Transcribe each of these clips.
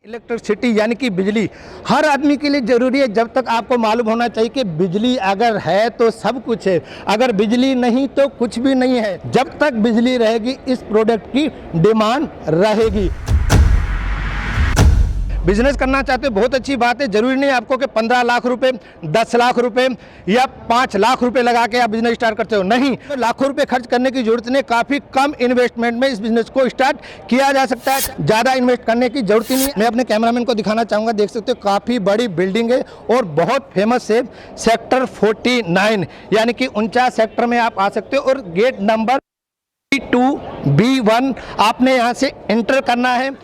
Electricity यानी कि बिजली हर आदमी के लिए ज़रूरी है। जब तक आपको मालूम होना चाहिए कि बिजली अगर है तो सब कुछ है, अगर बिजली नहीं तो कुछ भी नहीं है। जब तक बिजली रहेगी इस प्रोडक्ट की डिमांड रहेगी। बिजनेस करना चाहते हो बहुत अच्छी बात है। जरूरी नहीं आपको कि 15 लाख रुपए, 10 लाख रुपए या 5 लाख रुपए लगा के आप बिजनेस स्टार्ट करते हो, नहीं, तो लाखों रुपए खर्च करने की जरूरत नहीं। काफ़ी कम इन्वेस्टमेंट में इस बिजनेस को स्टार्ट किया जा सकता है, ज़्यादा इन्वेस्ट करने की जरूरत ही नहीं। मैं अपने कैमरामैन को दिखाना चाहूँगा, देख सकते हो काफ़ी बड़ी बिल्डिंग है और बहुत फेमस है। सेक्टर 49 यानी कि 49 सेक्टर में आप आ सकते हो और गेट नंबर B2B1 आपने यहाँ से एंटर करना है।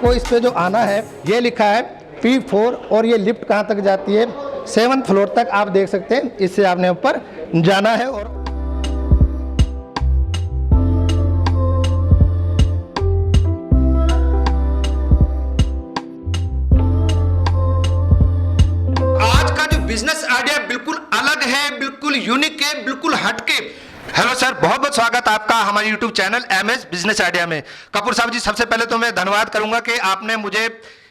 को इस पे जो आना है ये लिखा है P4 और ये लिफ्ट कहाँ तक जाती है 7th फ्लोर तक आप देख सकते हैं। इससे आपने ऊपर जाना है और आज का जो बिजनेस आइडिया बिल्कुल अलग है, बिल्कुल यूनिक है, बिल्कुल हटके। हेलो सर, बहुत बहुत स्वागत आपका हमारे YouTube channel MS business idea में। कपूर साहब जी, सबसे पहले तो मैं धन्यवाद करूंगा कि आपने मुझे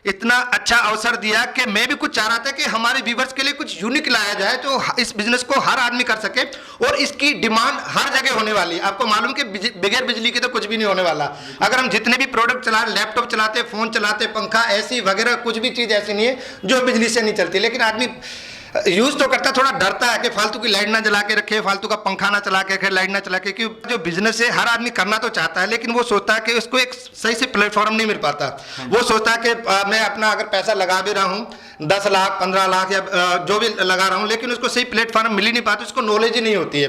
इतना अच्छा अवसर दिया कि मैं भी कुछ चाह रहा था कि हमारे व्यूवर्स के लिए कुछ यूनिक लाया जाए तो इस बिजनेस को हर आदमी कर सके और इसकी डिमांड हर जगह होने वाली है। आपको मालूम कि बगैर बिजली के तो कुछ भी नहीं होने वाला। अगर हम जितने भी प्रोडक्ट चला, लैपटॉप चलाते, फोन चलाते, पंखा, एसी वगैरह, कुछ भी चीज़ ऐसी नहीं है जो बिजली से नहीं चलती। लेकिन आदमी यूज तो करता, थोड़ा डरता है कि फालतू की लाइट ना जला के रखे, फालतू का पंखा ना चला के रखे, लाइट ना चला के। क्योंकि जो बिजनेस है हर आदमी करना तो चाहता है, लेकिन वो सोचता है कि उसको एक सही से प्लेटफॉर्म नहीं मिल पाता। वो सोचता है कि मैं अपना अगर पैसा लगा भी रहा हूँ 10 लाख 15 लाख या जो भी लगा रहा हूँ, लेकिन उसको सही प्लेटफॉर्म मिल ही नहीं पाता, उसको नॉलेज ही नहीं होती है।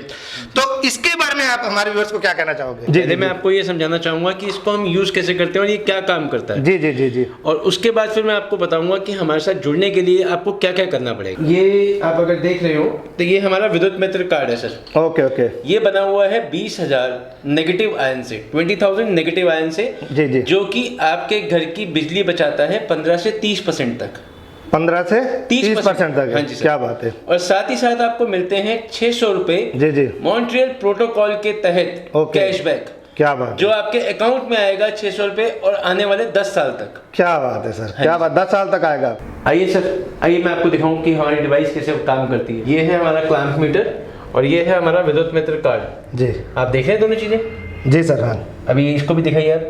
तो इसके बारे में आप हमारे व्यूअर्स को क्या कहना चाहोगे? जी, मैं आपको ये समझाना चाहूंगा कि इसको हम यूज कैसे करते हैं और ये क्या काम करता है। जी जी जी जी। और उसके बाद फिर मैं आपको बताऊंगा कि हमारे साथ जुड़ने के लिए आपको क्या क्या करना पड़ेगा। ये आप अगर देख रहे हो तो ये हमारा विद्युत मित्र कार्ड है सर। Okay okay. ये बना हुआ है 20,000 नेगेटिव आयन से, 20,000 नेगेटिव आयन से। जी जी। जो कि आपके घर की बिजली बचाता है 15 से 30% तक। 15 से 30% तक? हाँ जी सर। क्या बात है। और साथ ही साथ आपको मिलते हैं 600 रुपए जी जी मॉन्ट्रियल प्रोटोकॉल के तहत कैशबैक। क्या बात, जो आपके अकाउंट में आएगा 600 रुपए और आने वाले 10 साल तक। क्या बात है सर, क्या बात, 10 साल तक आएगा। आइए सर, आइए मैं आपको दिखाऊं कि हमारी डिवाइस कैसे काम करती है। ये है हमारा क्लैंप मीटर और ये है हमारा विद्युत मित्र कार्ड। जी, आप देख रहे हैं दोनों चीजें? जी सर। हाँ, अभी इसको भी दिखाइए आप।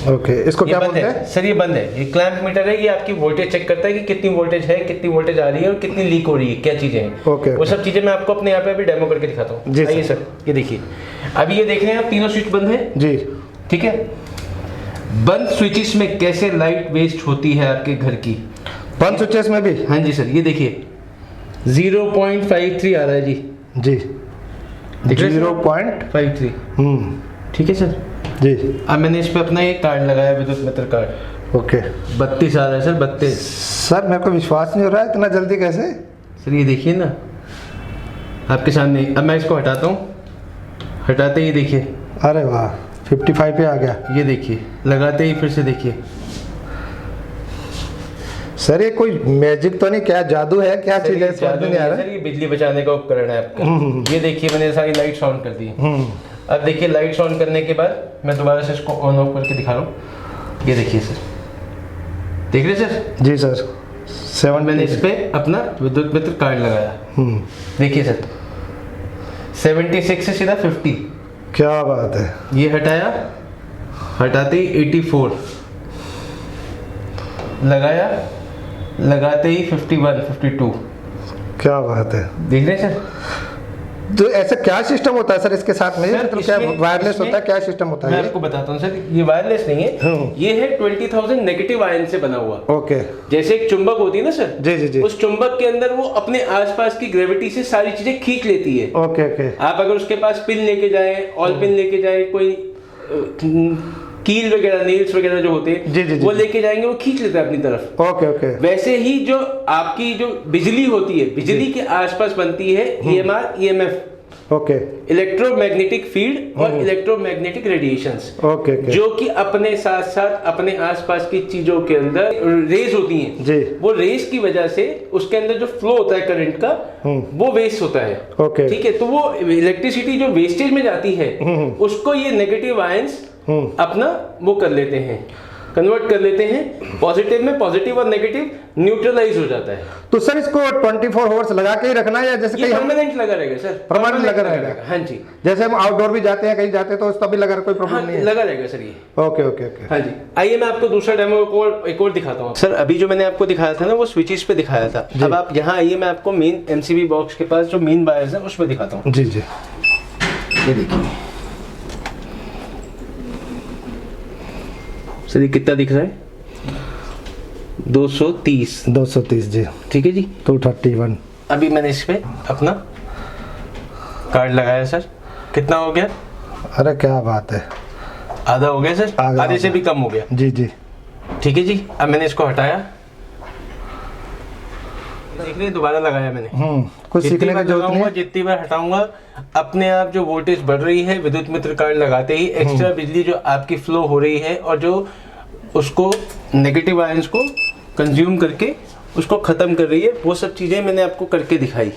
ओके, इसको क्या बोलते हैं सर? ये बंद है। ये क्लैंप मीटर है, ये आपकी वोल्टेज चेक करता है कि कितनी वोल्टेज है, कितनी वोल्टेज आ रही है और कितनी लीक हो रही है, क्या चीजें हैं। ओके, वो सब चीजें मैं आपको अपने यहाँ पे अभी डेमो करके दिखाता हूँ। जी आइए सर, ये देखिए। अभी ये देख रहे हैं आप, तीनों स्विच बंद है जी, ठीक है। बंद स्विचेस में कैसे लाइट वेस्ट होती है आपके घर की, बंद स्विचेस में भी? हाँ जी सर, ये देखिए 0.53 आ रहा है जी। जी, 0.53। ठीक है सर जी। अब मैंने इस पे अपना एक कार्ड लगाया, विद्युत मित्र कार्ड। ओके, 32 आ रहा है सर, 32। सर मेरे को विश्वास नहीं हो रहा है, इतना जल्दी कैसे? सर ये देखिए ना आपके सामने। अब मैं इसको हटाता हूँ, हटाते ही देखिए, अरे वाह, 55 पे आ गया। ये देखिए, लगाते ही फिर से देखिए। सर ये कोई मैजिक तो नहीं, क्या जादू है, क्या चीज है? समझ नहीं आ रहा सर, ये बिजली बचाने का उपकरण है आपका। ये देखिए मैंने सारी लाइट्स ऑन कर दी। अब देखिए लाइट्स ऑन करने के बाद मैं दोबारा से इसको ऑन ऑफ करके दिखा रहा हूँ। ये देखिए सर, देख रहे सर? जी सर। 7 मैंने इस पे अपना विद्युत मित्र कार्ड लगाया। देखिए सर, 76 से सीधा 50। क्या बात है। ये हटाया, हटाते ही 84 लगाया, लगाते ही 51 52। क्या बात है। देख रहे सर? तो ऐसा क्या सिस्टम होता है सर इसके साथ में? मतलब क्या वायरलेस होता है, क्या सिस्टम होता है? मैं आपको बताता हूँ सर, ये वायरलेस नहीं है, ये है 20,000 नेगेटिव आयन से बना हुआ। ओके। जैसे एक चुंबक होती है ना सर? जी जी जी। उस चुंबक के अंदर वो अपने आसपास की ग्रेविटी से सारी चीजें खींच लेती है। Okay okay. आप अगर उसके पास पिन लेके जाए, ऑल पिन लेके जाए, कोई कील वगैरह, नेल्स वगैरह जो होते हैं, वो लेके जाएंगे, वो खींच लेता है अपनी तरफ। Okay okay. वैसे ही जो आपकी जो बिजली होती है, बिजली के आसपास बनती है EMR EMF। Okay electromagnetic field और इलेक्ट्रोमैग्नेटिक रेडिएशंस, ओके ओके जो कि अपने साथ साथ अपने आसपास की चीजों के अंदर रेज होती हैं जी। वो रेज की वजह से उसके अंदर जो फ्लो होता है करंट का वो वेस्ट होता है। ओके ठीक है, तो वो इलेक्ट्रिसिटी जो वेस्टेज में जाती है उसको ये नेगेटिव आयंस अपना वो कर लेते हैं, कन्वर्ट कर लेते हैं पॉजिटिव में, पॉजिटिव और नेगेटिव न्यूट्रलाइज हो जाता है। तो सर इसको 24 आवर्स लगा के ही रखना है या जैसे ये कहीं हम परमानेंट लगा रहेगा सर, परमानेंट लगा रहेगा? हाँ जी, जैसे हम आउटडोर भी जाते हैं, कहीं जाते हैं तो तभी लगा, कोई प्रॉब्लम हाँ, नहीं है? लगा रहेगा सर ये। ओके ओके ओके हाँ जी, आइए मैं आपको दूसरा डेमो एक और दिखाता हूँ। सर अभी जो मैंने आपको दिखाया था ना वो स्विचेस पे दिखाया था, अब आप यहाँ आइए, मैं आपको मेन एमसीबी बॉक्स के पास जो मेन वायर्स है उस पर दिखाता हूँ। जी जी। ये देखिए सर, ये कितना दिख रहा है? 230। 230 जी। ठीक है जी, 231। अभी मैंने इस पे अपना कार्ड लगाया सर, कितना हो गया? अरे क्या बात है, आधा हो गया सर, आधे से भी कम हो गया। जी जी। ठीक है जी, अब मैंने इसको हटाया, देख रहे हैं, दोबारा लगाया मैंने। कुछ सीखने की जरूरत नहीं है। जितनी बार हटाऊंगा अपने आप जो वोल्टेज बढ़ रही है, विद्युत मित्र कार्ड लगाते ही एक्स्ट्रा बिजली जो आपकी फ्लो हो रही है और जो उसको नेगेटिव आयंस को कंज्यूम करके उसको ख़त्म कर रही है, वो सब चीज़ें मैंने आपको करके दिखाई।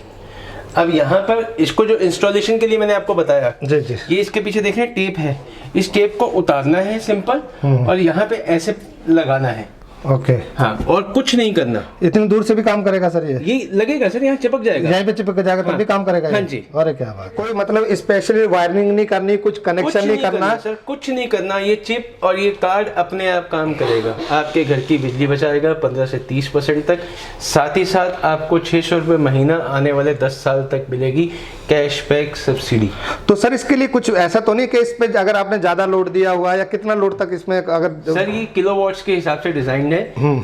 अब यहाँ पर इसको जो इंस्टॉलेशन के लिए मैंने आपको बताया, जी जी, ये इसके पीछे देख रहे हैं टेप है, इस टेप को उतारना है सिंपल और यहाँ पे ऐसे लगाना है। ओके। हाँ, और कुछ नहीं करना। इतनी दूर से भी काम करेगा सर ये लगेगा सर, यहाँ चिपक जाएगा, यहीं पे चिपक जाएगा तब भी काम करेगा? हाँ जी। अरे क्या बात, कोई मतलब स्पेशली वायरिंग नहीं करनी, कुछ कनेक्शन नहीं करना सर, कुछ नहीं करना। ये चिप और ये कार्ड अपने आप काम करेगा, आपके घर की बिजली बचाएगा 15 से 30% तक। साथ ही साथ आपको 600 रुपये महीना आने वाले 10 साल तक मिलेगी कैशबैक सब्सिडी। तो सर इसके लिए कुछ ऐसा तो नहीं कि इस पे अगर आपने ज्यादा लोड दिया हुआ है या कितना लोड तक इसमें अगर? सर ये किलोवाट्स के हिसाब से डिजाइन है,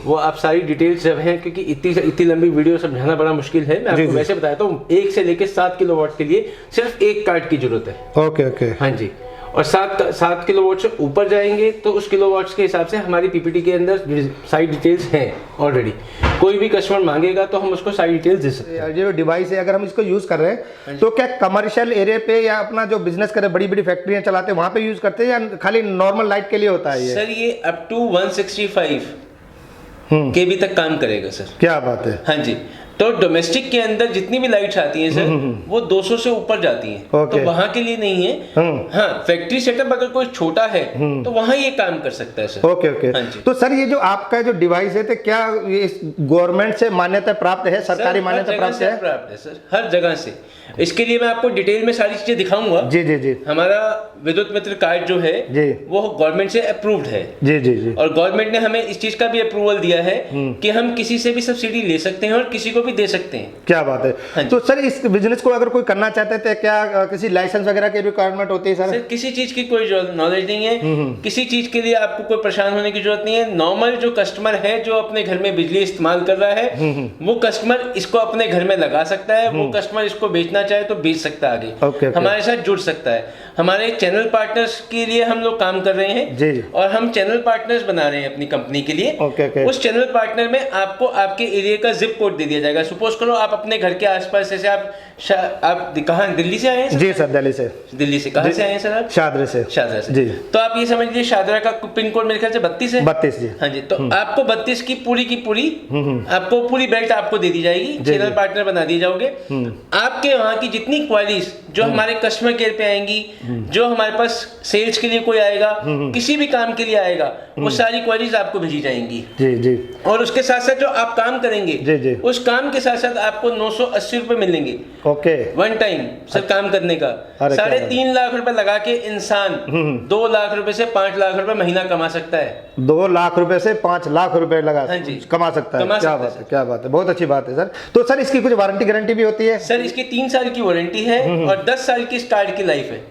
वो आप सारी डिटेल्स जब हैं, क्योंकि इतनी लंबी वीडियो समझाना बड़ा मुश्किल है, मैं आपको वैसे बताता हूँ। 1 से लेकर 7 किलोवाट के लिए सिर्फ एक कार्ड की जरूरत है। Okay okay. हाँ जी, और 7 किलोवाट से ऊपर जाएंगे तो उस किलोवाट्स के हिसाब से हमारी पीपीटी के अंदर सारी डिटेल्स हैं ऑलरेडी। कोई भी कस्टमर मांगेगा तो हम उसको सारी डिटेल्स दे सकते हैं। ये जो डिवाइस है अगर हम इसको यूज कर रहे हैं तो क्या कमर्शियल एरिया पे या अपना जो बिजनेस करे, बड़ी बड़ी फैक्ट्रियां चलाते हैं वहां पे यूज करते हैं या खाली नॉर्मल लाइट के लिए होता है ये? सर ये अप टू 165 केबी तक काम करेगा सर। क्या बात है। हाँ जी, तो डोमेस्टिक के अंदर जितनी भी लाइट्स आती हैं सर वो 200 से ऊपर जाती हैं, तो वहाँ के लिए नहीं है। हाँ, फैक्ट्री सेटअप अगर कोई छोटा है तो वहाँ ये काम कर सकता है सर। Okay okay. हाँ जी। तो सर ये जो आपका जो डिवाइस है तो क्या ये गवर्नमेंट से मान्यता प्राप्त है, सरकारी मान्यता प्राप्त है? प्राप्त है सर, हर जगह से। इसके लिए मैं आपको डिटेल में सारी चीजें दिखाऊंगा। जी जी जी। हमारा विद्युत मित्र कार्ड जो है जी वो गवर्नमेंट से अप्रूव्ड है। जी जी जी। और गवर्नमेंट ने हमें इस चीज का भी अप्रूवल दिया है कि हम किसी से भी सब्सिडी ले सकते हैं और किसी को भी दे सकते हैं। क्या बात है। हाँ, तो सर इस बिजनेस को अगर कोई करना चाहते हैं तो क्या किसी लाइसेंस वगैरह की रिक्वायरमेंट होती है? सर किसी चीज की कोई नॉलेज नहीं है, किसी चीज के लिए आपको कोई परेशान होने की जरूरत नहीं है। नॉर्मल जो कस्टमर है जो अपने घर में बिजली इस्तेमाल कर रहा है वो कस्टमर इसको अपने घर में लगा सकता है, वो कस्टमर इसको बेचना चाहे तो बेच सकता है आगे। ओके, हमारे साथ जुड़ सकता है। हमारे चैनल पार्टनर्स के लिए हम लोग काम कर रहे हैं जी। और हम चैनल पार्टनर्स बना रहे हैं अपनी कंपनी के लिए। ओके। उस चैनल पार्टनर में आपको आपके एरिया का जिप कोड दे दिया जाएगा। सपोज करो आप अपने घर के आसपास, जैसे आप कहाँ, दिल्ली से आए हैं? जी सर, दिल्ली से। दिल्ली से कहाँ से आए हैं सर आप? शादरा से। शादरा से जी। तो आप ये समझ लीजिए शादरा का पिन कोड मेरे ख्याल से 32 है। 32 जी। हाँ जी, तो आपको 32 की पूरी आपको पूरी बेल्ट आपको दे दी जाएगी, चैनल पार्टनर बना दिए जाओगे। आपके वहाँ की जितनी क्वारीज जो हमारे कस्टमर केयर पे आएंगी, जो हमारे पास सेल्स के लिए कोई आएगा, किसी भी काम के लिए आएगा, वो सारी क्वारीज आपको भेजी जाएंगी। जी जी। और उसके साथ साथ जो आप काम करेंगे जी जी, उस काम के साथ साथ आपको 980 रुपए मिलेंगे ओके वन टाइम सर काम करने का। 3.5 लाख रुपए लगा के इंसान 2 लाख रुपए से 5 लाख रुपए महीना कमा सकता है। 2 लाख रुपए से 5 लाख रुपए लगा कमा सकता है। क्या बात है, क्या बात है, बहुत अच्छी बात है सर। तो सर इसकी कुछ वारंटी गारंटी भी होती है? सर इसकी 3 साल की वारंटी है और 10 साल की इस कार्ड की लाइफ है।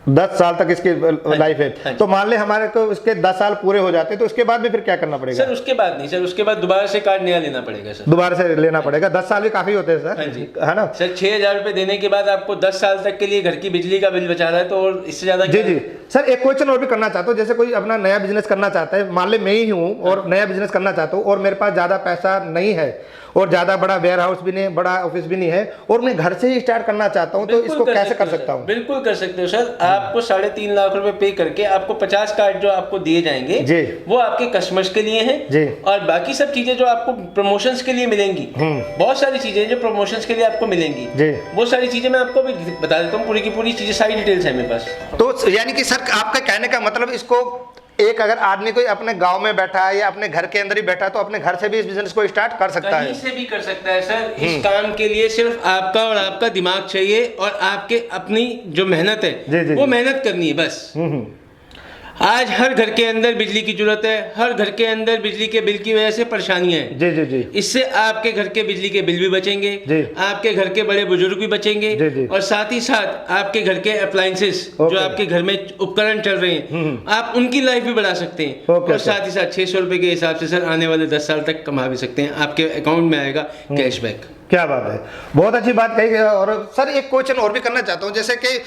10 साल तक इसकी लाइफ है। तो मान ले हमारे को इसके 10 साल पूरे हो जाते हैं तो उसके बाद भी फिर क्या करना पड़ेगा? सर उसके बाद नहीं सर, उसके बाद दोबारा से कार्ड नया लेना पड़ेगा सर। दोबारा से लेना पड़ेगा। 10 साल भी काफी होते हैं सर। हाँ जी। है ना सर 6,000 रुपए देने के बाद आपको 10 साल तक के लिए घर की बिजली का बिल बचा रहा है, तो और इससे ज्यादा जी जी सर, एक क्वेश्चन और भी करना चाहता हूँ। जैसे कोई अपना नया बिजनेस करना चाहता है, मान ले मैं ही हूँ और नया बिजनेस करना चाहता हूँ और मेरे पास ज्यादा पैसा नहीं है और ज्यादा बड़ा वेयर हाउस भी नहीं, बड़ा ऑफिस भी नहीं है और मैं घर से ही स्टार्ट करना चाहता हूँ, तो इसको कैसे कर सकता हूँ? बिल्कुल कर सकते हो सर। आपको 3.5 लाख रुपए पे करके आपको 50 कार्ड जो आपको दिए जाएंगे जी, वो आपके कस्टमर्स के लिए हैं जी, और बाकी सब चीजें जो आपको प्रमोशंस के लिए मिलेंगी, बहुत सारी चीजें जो प्रमोशंस के लिए आपको मिलेंगी जी, वो सारी चीजें मैं आपको अभी बता देता हूँ। पूरी की पूरी चीजें, सारी डिटेल्स है मेरे पास। तो यानी कि सर आपका कहने का मतलब, इसको एक अगर आदमी कोई अपने गांव में बैठा है या अपने घर के अंदर ही बैठा है तो अपने घर से भी इस बिजनेस को स्टार्ट कर सकता है? कहीं से भी कर सकता है सर। इस काम के लिए सिर्फ आपका और आपका दिमाग चाहिए और आपके अपनी जो मेहनत है वो मेहनत करनी है बस। आज हर घर के अंदर बिजली की जरूरत है, हर घर के अंदर बिजली के बिल की वजह से परेशानियां हैं। जी जी जी। इससे आपके घर के बिजली के बिल भी बचेंगे, आपके घर के बड़े बुजुर्ग भी बचेंगे जी। और साथ ही साथ आपके घर के अप्लायंसेस जो आपके घर में उपकरण चल रहे हैं, आप उनकी लाइफ भी बढ़ा सकते हैं। और साथ ही साथ 600 रुपए के हिसाब से सर आने वाले 10 साल तक कमा भी सकते हैं। आपके अकाउंट में आएगा कैशबैक। क्या बात है, बहुत अच्छी बात कही। और सर एक क्वेश्चन और भी करना चाहता हूँ। जैसे कि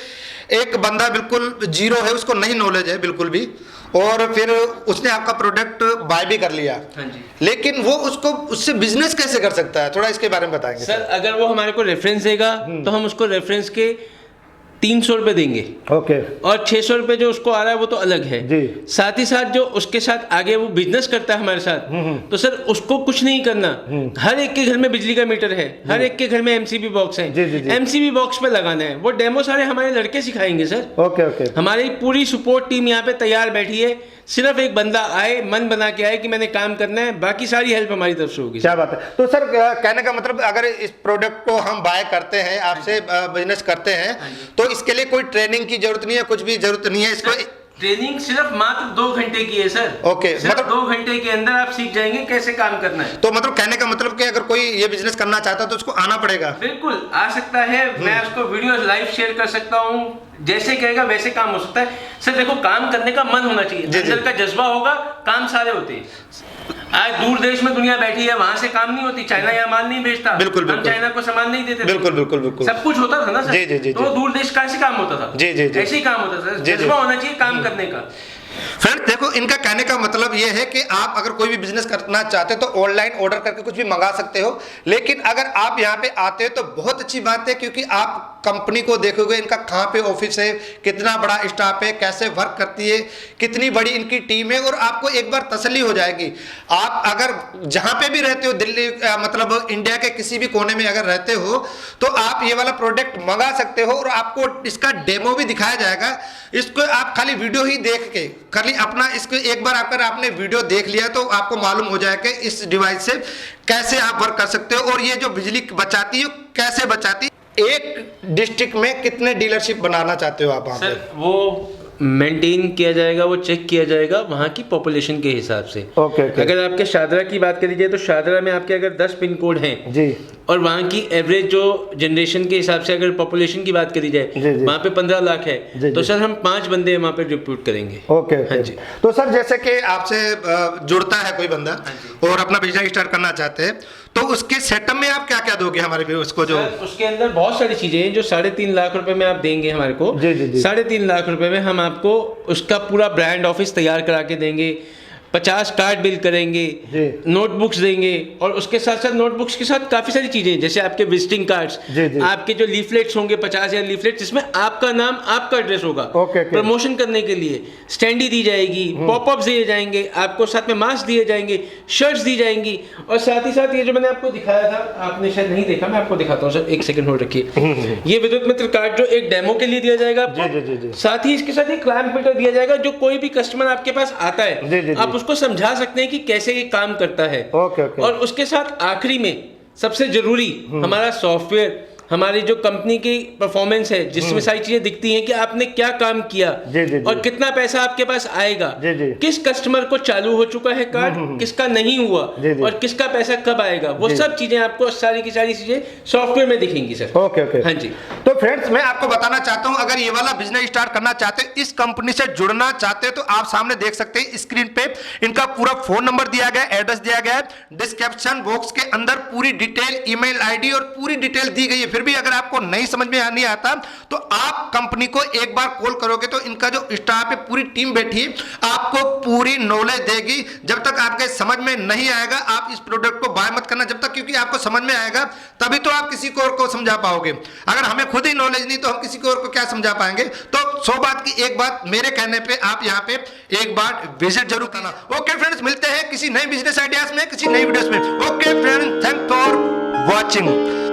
एक बंदा बिल्कुल जीरो है, उसको नहीं नॉलेज है बिल्कुल भी, और फिर उसने आपका प्रोडक्ट बाय भी कर लिया, हाँ जी, लेकिन वो उससे बिजनेस कैसे कर सकता है, थोड़ा इसके बारे में बताएंगे? सर अगर वो हमारे को रेफरेंस देगा तो हम उसको रेफरेंस के 300 रुपए देंगे। ओके। और 600 रुपए जो उसको आ रहा है वो तो अलग है जी। साथ ही साथ जो उसके साथ आगे वो बिजनेस करता है हमारे साथ, तो सर उसको कुछ नहीं करना। हर एक के घर में बिजली का मीटर है, हर एक के घर में एमसीबी बॉक्स है, एमसीबी बॉक्स पे लगाना है। वो डेमो सारे हमारे लड़के सिखाएंगे सर। Okay okay. हमारी पूरी सपोर्ट टीम यहाँ पे तैयार बैठी है। सिर्फ एक बंदा आए, मन बना के आए कि मैंने काम करना है, बाकी सारी हेल्प हमारी तरफ से होगी। क्या बात है। तो सर कहने का मतलब, अगर इस प्रोडक्ट को हम बाय करते हैं, आपसे बिजनेस करते हैं, तो इसके लिए कोई ट्रेनिंग की जरूरत नहीं है, कुछ भी जरूरत नहीं है इसको? ट्रेनिंग सिर्फ मात्र 2 घंटे की है सर। ओके। मतलब 2 घंटे के अंदर आप सीख जाएंगे कैसे काम करना है। तो मतलब कहने का मतलब कि अगर कोई ये बिजनेस करना चाहता है तो उसको आना पड़ेगा? बिल्कुल आ सकता है, मैं उसको वीडियो लाइव शेयर कर सकता हूँ, जैसे कहेगा वैसे काम हो सकता है। सर देखो, काम करने का मन होना चाहिए, अंदर का जज्बा होगा, काम सारे होते हैं। आज दूर देश में दुनिया बैठी है, वहां से काम नहीं होती। चाइना यहाँ माल नहीं बेचता, बिल्कुल हम चाइना को सामान नहीं देते, बिल्कुल बिल्कुल बिल्कुल सब कुछ होता था ना सर। जी जी जी। तो दूर देश का ऐसे काम होता था, जी जी जी, ऐसे ही काम होता था। जज्बा होना चाहिए काम करने का। फ्रेंड देखो, इनका कहने का मतलब ये है कि आप अगर कोई भी बिजनेस करना चाहते हो तो ऑनलाइन ऑर्डर करके कुछ भी मंगा सकते हो, लेकिन अगर आप यहाँ पे आते हो तो बहुत अच्छी बात है, क्योंकि आप कंपनी को देखोगे, इनका कहाँ पे ऑफिस है, कितना बड़ा स्टाफ है, कैसे वर्क करती है, कितनी बड़ी इनकी टीम है, और आपको एक बार तसल्ली हो जाएगी। आप अगर जहाँ पे भी रहते हो, दिल्ली मतलब इंडिया के किसी भी कोने में अगर रहते हो, तो आप ये वाला प्रोडक्ट मंगा सकते हो और आपको इसका डेमो भी दिखाया जाएगा। इसको आप खाली वीडियो ही देख के खाली अपना इसको एक बार अगर आपने वीडियो देख लिया तो आपको मालूम हो जाएगा इस डिवाइस से कैसे आप वर्क कर सकते हो, और ये जो बिजली बचाती है कैसे बचाती है। एक डिस्ट्रिक्ट में कितने डीलरशिप बनाना चाहते हो आप वहाँ पे? वो मेंटेन किया जाएगा, वो चेक किया जाएगा वहाँ की पॉपुलेशन के हिसाब से। ओके। अगर आपके शादरा की बात करी जाए तो शादरा में आपके अगर 10 पिन कोड हैं जी, और वहाँ की एवरेज जो जनरेशन के हिसाब से अगर पॉपुलेशन की बात करी जाए वहाँ पे 15 लाख है, तो सर हम 5 बंदे वहाँ पे रिक्रूट करेंगे। ओके। हाँ जी। तो सर जैसे कि आपसे जुड़ता है कोई बंदा और अपना बिजनेस स्टार्ट करना चाहते हैं, तो उसके सेटअप में आप क्या क्या दोगे हमारे व्यूअर्स को? जो उसके अंदर बहुत सारी चीजें हैं जो 3.5 लाख रुपए में आप देंगे हमारे को। 3.5 लाख रुपए में हम आपको उसका पूरा ब्रांड ऑफिस तैयार करा के देंगे, 50 कार्ड बिल करेंगे, नोटबुक्स देंगे, और उसके साथ साथ नोटबुक्स के साथ काफी सारी चीजें जैसे आपके विजिटिंग कार्ड्स, आपके जो लीफलेट्स होंगे 50,000 लीफलेट जिसमें आपका नाम आपका एड्रेस होगा। प्रमोशन करने के लिए स्टैंडी दी जाएगी, पॉपअप्स दिए जाएंगे, आपको साथ में मास्क दिए जाएंगे, शर्ट्स दी जाएंगी, और साथ ही साथ ये जो मैंने आपको दिखाया था, आपने शायद नहीं देखा, मैं आपको दिखाता हूँ सर, 1 सेकंड होल्ड रखिए। ये विद्युत मित्र कार्ड जो एक डेमो के लिए दिया जाएगा आपको, साथ ही इसके साथ एक क्लैंप मीटर दिया जाएगा, जो कोई भी कस्टमर आपके पास आता है आप उसको समझा सकते हैं कि कैसे ये काम करता है। और उसके साथ आखिरी में सबसे जरूरी हमारा सॉफ्टवेयर, हमारी जो कंपनी की परफॉर्मेंस है जिसमें सारी चीजें दिखती हैं कि आपने क्या काम किया और कितना पैसा आपके पास आएगा, किस कस्टमर को चालू हो चुका है कार्ड, किसका नहीं हुआ, और किसका पैसा कब आएगा, वो सब चीजें आपको सारी की सारी चीजें सॉफ्टवेयर में दिखेंगी सर। Okay okay. हाँ जी। तो फ्रेंड्स मैं आपको बताना चाहता हूं, अगर ये वाला बिजनेस स्टार्ट करना चाहते हैं, इस कंपनी से जुड़ना चाहते हैं, तो आप सामने देख सकते हैं स्क्रीन पे इनका पूरा फोन नंबर दिया गया है, एड्रेस दिया गया है, डिस्क्रिप्शन बॉक्स के अंदर पूरी डिटेल, ईमेल आईडी और पूरी डिटेल दी गई है। फिर भी अगर आपको नहीं समझ में नहीं आता तो आप कंपनी को एक बार कॉल करोगे तो इनका जो स्टाफ है, पूरी टीम बैठी है, आपको पूरी नॉलेज देगी। जब तक आपके समझ में नहीं आएगा आप इस प्रोडक्ट को बाय मत करना जब तक, क्योंकि आपको समझ में आएगा तभी तो आप किसी को और को समझा पाओगे। अगर हमें खुद ही नॉलेज नहीं तो हम किसी को और को क्या समझा पाएंगे। तो 100 बात की एक बात, मेरे कहने पे आप यहाँ पे एक बार विजिट जरूर करना। ओके फ्रेंड्स, मिलते हैं किसी नए बिजनेस आइडियाज में, किसी नई वीडियोस में। Okay friends, thank for watching.